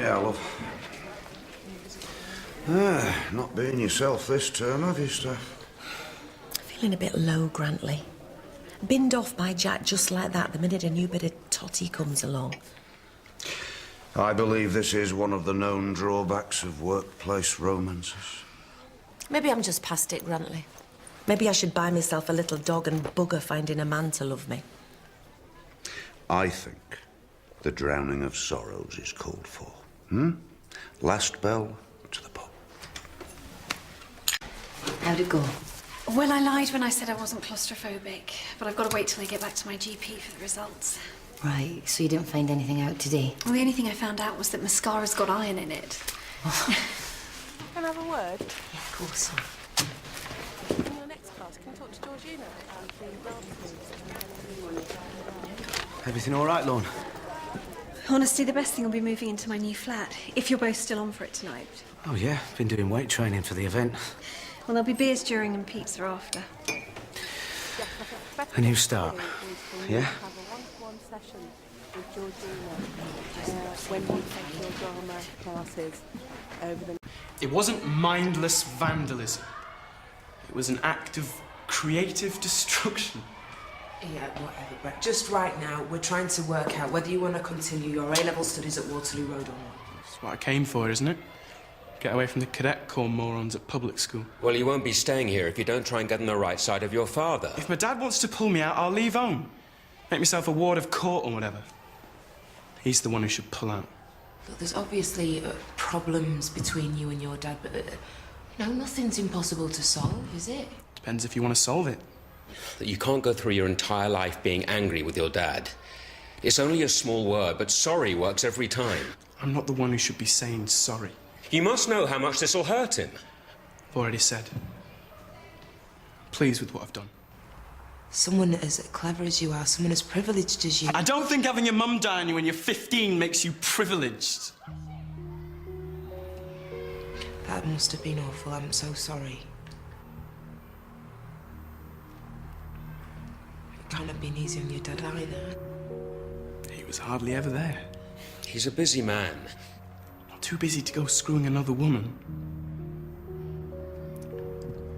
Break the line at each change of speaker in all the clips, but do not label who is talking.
Yeah, love. Not being yourself this term, have you, Steph?
Feeling a bit low, Grantley. Binned off by Jack just like that the minute a new bit of totty comes along.
I believe this is one of the known drawbacks of workplace romances.
Maybe I'm just past it, Grantley. Maybe I should buy myself a little dog and bugger finding a man to love me.
I think the drowning of sorrows is called for. Last bell to the pub.
How'd it go?
Well, I lied when I said I wasn't claustrophobic, but I've got to wait till I get back to my GP for the results.
Right, so you didn't find anything out today?
Well, the only thing I found out was that mascara's got iron in it.
Can I have a word?
Yeah, of course.
In your next class, can you talk to Georgina about the dance moves?
Everything all right, Lorne?
Honestly, the best thing will be moving into my new flat, if you're both still on for it tonight.
Oh, yeah. Been doing weight training for the event.
Well, there'll be beers during and pizza after.
A new start. Yeah?
Have a one-to-one session with Georgina when you take your drama classes over the...
It wasn't mindless vandalism. It was an act of creative destruction.
Yeah, whatever, Brett. Just right now, we're trying to work out whether you want to continue your A-level studies at Waterloo Road or not.
That's what I came for, isn't it? Get away from the cadet corps morons at public school.
Well, you won't be staying here if you don't try and get on the right side of your father.
If my dad wants to pull me out, I'll leave home. Make myself a ward of court or whatever. He's the one who should pull out.
Look, there's obviously problems between you and your dad, but, nothing's impossible to solve, is it?
Depends if you want to solve it.
That you can't go through your entire life being angry with your dad. It's only a small word, but sorry works every time.
I'm not the one who should be saying sorry.
You must know how much this will hurt him.
I've already said. I'm pleased with what I've done.
Someone as clever as you are, someone as privileged as you...
I don't think having your mum die on you when you're 15 makes you privileged.
That must have been awful. I'm so sorry. It can't have been easy on your dad either.
He was hardly ever there.
He's a busy man.
Not too busy to go screwing another woman.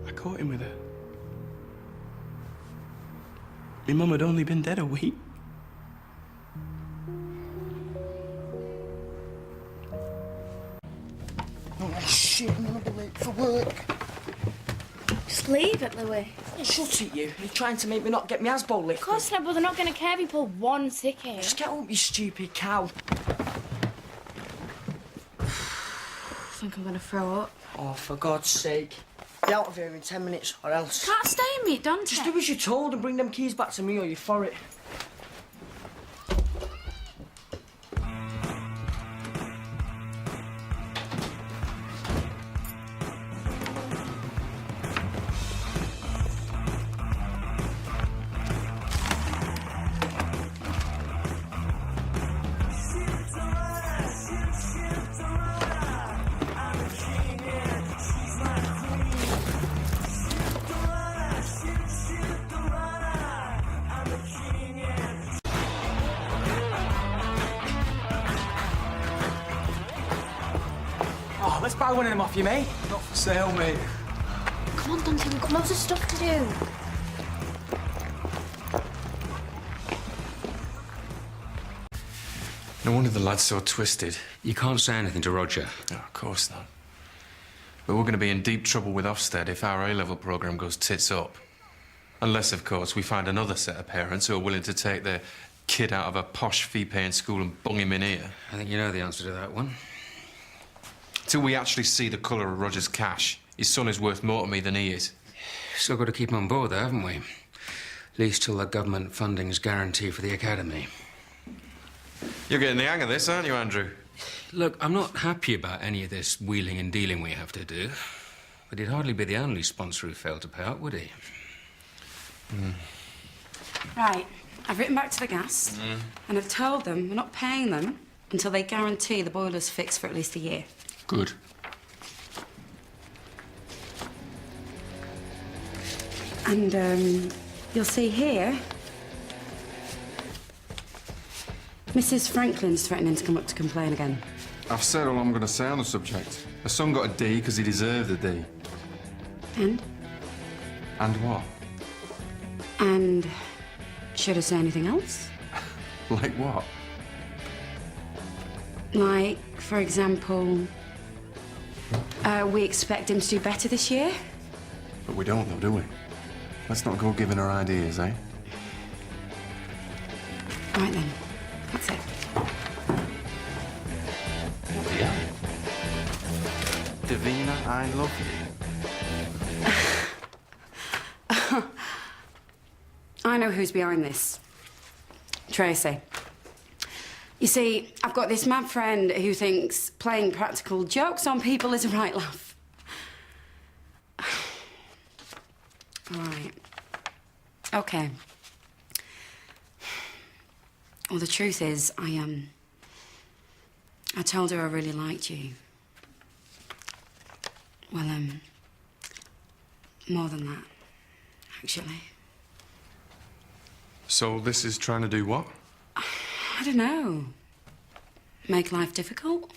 I caught him with her. My mum had only been dead a week.
Oh, shit, I'm gonna be late for work.
Just leave it, Louis.
Shut it, you. You're trying to make me not get my Asbo lifted.
Of course not, but they're not going to care if you pull one ticket.
Just get up, you stupid cow.
I think I'm going to throw up.
Oh, for God's sake. Be out of here in 10 minutes, or else...
Can't stay and meet Dante.
Just do as you're told and bring them keys back to me, or you're for it.
Oh, let's buy one of them off you, mate. Not for sale, mate.
Come on, Dante, we've got loads of stuff to do.
No wonder the lad's so twisted.
You can't say anything to Roger.
No, of course not. But we're going to be in deep trouble with Ofsted if our A-level programme goes tits up. Unless, of course, we find another set of parents who are willing to take their kid out of a posh fee-paying school and bung him in here.
I think you know the answer to that one.
Till we actually see the colour of Roger's cash, his son is worth more to me than he is.
Still got to keep him on board, though, haven't we? At least till the government funding's guaranteed for the academy.
You're getting the hang of this, aren't you, Andrew?
Look, I'm not happy about any of this wheeling and dealing we have to do. But he'd hardly be the only sponsor who failed to pay out, would he?
Right, I've written back to the gas and I've told them we're not paying them until they guarantee the boiler's fixed for at least a year.
Good.
And, you'll see here, Mrs. Franklin's threatening to come up to complain again.
I've said all I'm going to say on the subject. My son got a D because he deserved a D.
And?
And what?
And should I say anything else?
Like what?
Like, for example, we expect him to do better this year?
But we don't, though, do we? Let's not go giving her ideas, eh?
Right then, that's it.
Yeah. Davina, I love you.
I know who's behind this. Tracy. You see, I've got this mad friend who thinks playing practical jokes on people is a right laugh. All right. Okay. Well, the truth is, I told her I really liked you. Well, more than that, actually.
So this is trying to do what?
I don't know. Make life difficult?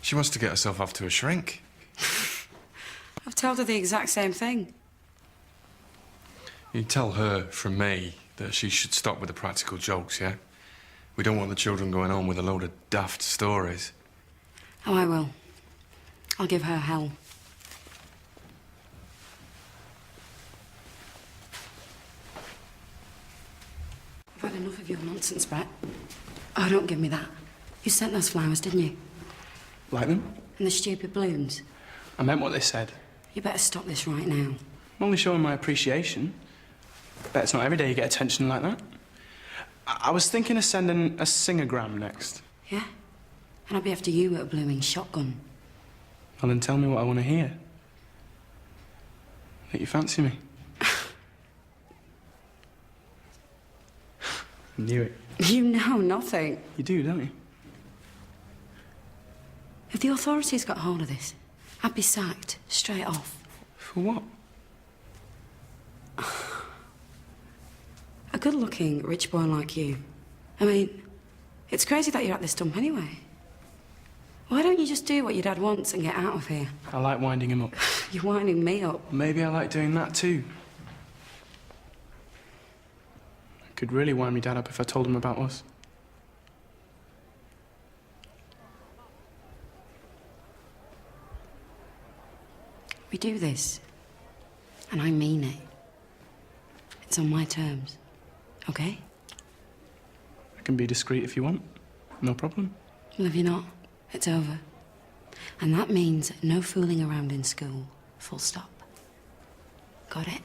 She wants to get herself off to a shrink.
I've told her the exact same thing.
You tell her from me that she should stop with the practical jokes, yeah? We don't want the children going home with a load of daft stories.
Oh, I will. I'll give her hell. I've had enough of your nonsense, Brett. Oh, don't give me that. You sent those flowers, didn't you?
Like them?
And the stupid balloons.
I meant what they said.
You better stop this right now.
I'm only showing my appreciation. Bet it's not every day you get attention like that. I was thinking of sending a singogram next.
Yeah? And I'll be after you with a blooming shotgun.
Well, then tell me what I want to hear. That you fancy me. Knew it.
You know nothing.
You do, don't you?
If the authorities got hold of this, I'd be sacked straight off.
For what?
A good-looking rich boy like you. I mean, it's crazy that you're at this dump anyway. Why don't you just do what your dad wants and get out of here?
I like winding him up.
You're winding me up.
Maybe I like doing that too. I could really wind me dad up if I told him about us.
We do this, and I mean it. It's on my terms, okay?
I can be discreet if you want. No problem.
Well, if you're not, it's over. And that means no fooling around in school, full stop. Got it?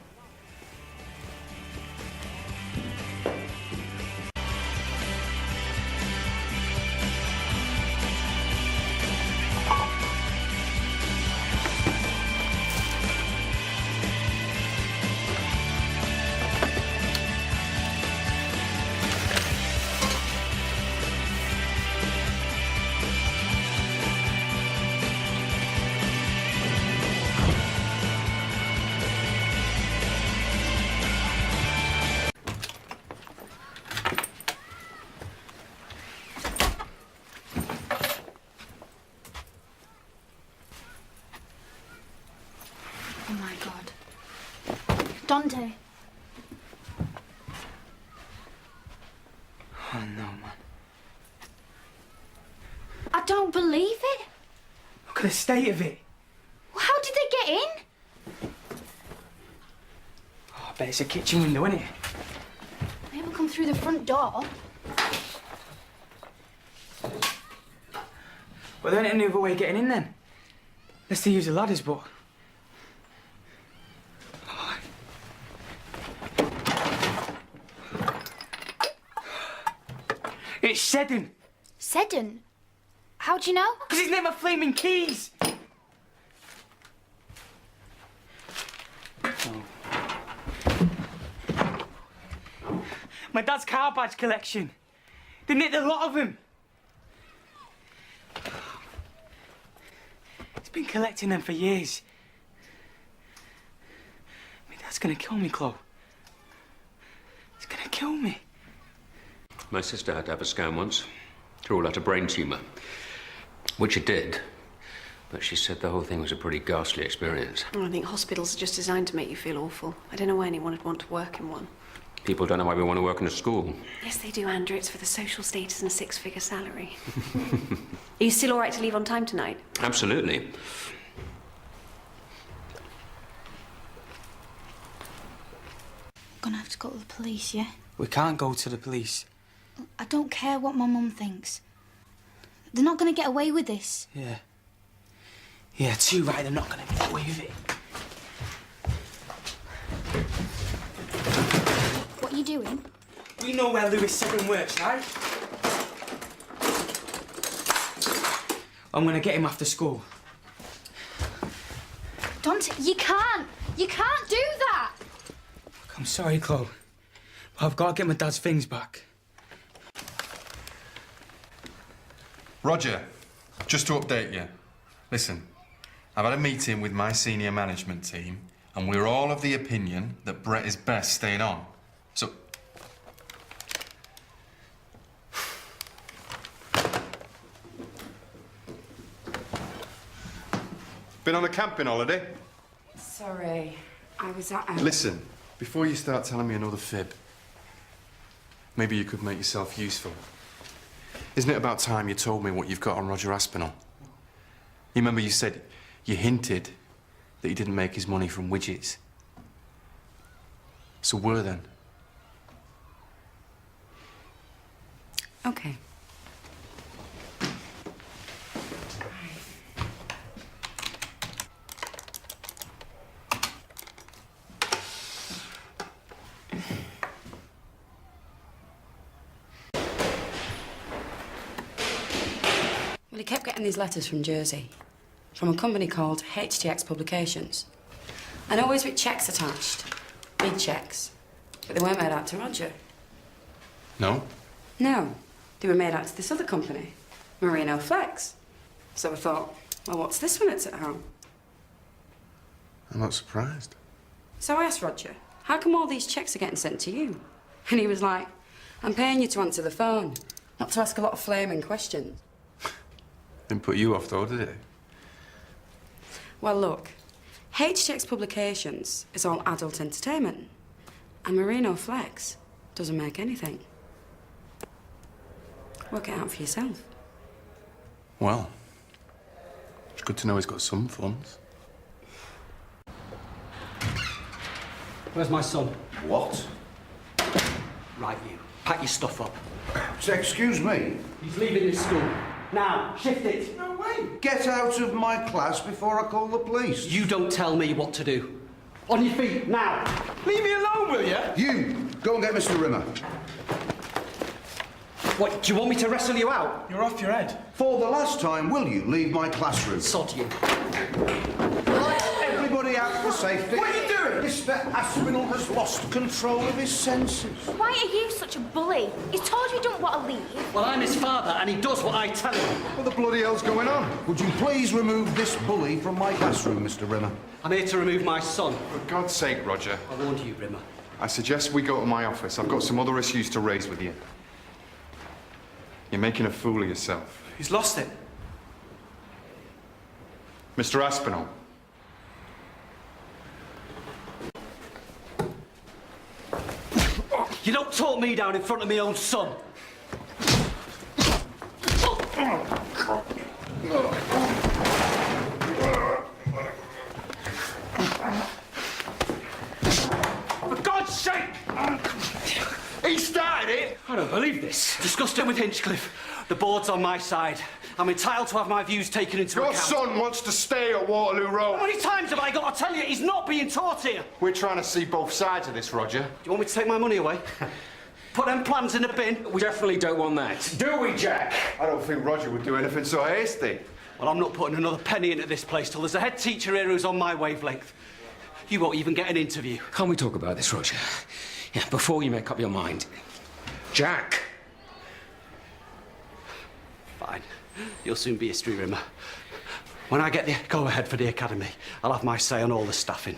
Oh my God. Dante.
Oh, no, man.
I don't believe it.
Look at the state of it.
Well, how did they get in?
Oh, I bet it's a kitchen window, isn't it?
They haven't come through the front door.
Well, there ain't any other way of getting in then. Unless they use the ladders, but... It's Seddon.
Seddon? How'd you know?
Because he's never flaming keys. My dad's car badge collection. They nicked a lot of them. He's been collecting them for years. My dad's gonna kill me, Chloe. He's gonna me.
My sister had to have a scan once to rule out a brain tumour, which it did. But she said the whole thing was a pretty ghastly experience.
Well, I think hospitals are just designed to make you feel awful. I don't know why anyone would want to work in one.
People don't know why we want to work in a school.
Yes, they do, Andrew. It's for the social status and a six-figure salary. Are you still all right to leave on time tonight?
Absolutely.
I'm gonna have to go to the police, yeah?
We can't go to the police.
I don't care what my mum thinks. They're not gonna get away with this.
Yeah. Yeah, too right, they're not gonna get away with it.
What are you doing?
We know where Lewis 7 works, right? I'm gonna get him after school.
Dante, you can't! You can't do that!
I'm sorry, Chloe, but I've got to get my dad's things back.
Roger, just to update you. Listen, I've had a meeting with my senior management team, and we're all of the opinion that Brett is best staying on. So... Been on a camping holiday?
Sorry, I was at...
Listen, before you start telling me another fib, maybe you could make yourself useful. Isn't it about time you told me what you've got on Roger Aspinall? You remember you said, you hinted that he didn't make his money from widgets. So where then?
Okay. Well, he kept getting these letters from Jersey, from a company called HTX Publications. And always with cheques attached. Big cheques. But they weren't made out to Roger.
No?
No. They were made out to this other company, Merino Flex. So I thought, well, what's this one that's at home?
I'm not surprised.
So I asked Roger, how come all these cheques are getting sent to you? And he was like, I'm paying you to answer the phone, not to ask a lot of flaming questions.
Didn't put you off, though, did it?
Well, look, HTX Publications is all adult entertainment, and Merino Flex doesn't make anything. Work it out for yourself.
Well, it's good to know he's got some funds.
Where's my son?
What?
Right, you. Pack your stuff up.
Excuse me?
He's leaving this school. Now, shift it.
No way. Get out of my class before I call the police.
You don't tell me what to do. On your feet, now.
Leave me alone, will you?
You, go and get Mr. Rimmer.
What, do you want me to wrestle you out?
You're off your head.
For the last time, will you leave my classroom?
Sod you.
Everybody out for safety.
What are you doing?
Mr. Aspinall has lost control of his senses.
Why are you such a bully? He's told you he don't want to leave.
Well, I'm his father, and he does what I tell him.
What the bloody hell's going on? Would you please remove this bully from my classroom, Mr. Rimmer?
I'm here to remove my son.
For God's sake, Roger.
I warned you, Rimmer.
I suggest we go to my office. I've got some other issues to raise with you. You're making a fool of yourself.
He's lost it.
Mr. Aspinall.
You don't talk me down in front of my own son.
For God's sake! He started it!
I don't believe this. Discussed it with Hinchcliffe. The board's on my side. I'm entitled to have my views taken into account.
Your son wants to stay at Waterloo Road.
How many times have I got to tell you he's not being taught here?
We're trying to see both sides of this, Roger.
Do you want me to take my money away? Put them plans in the bin?
We definitely don't want that.
Do we, Jack?
I don't think Roger would do anything so hasty.
Well, I'm not putting another penny into this place till there's a head teacher here who's on my wavelength. You won't even get an interview.
Can't we talk about this, Roger? Yeah, before you make up your mind. Jack!
Fine. You'll soon be history, Rimmer. When I get the go-ahead for the academy, I'll have my say on all the staffing.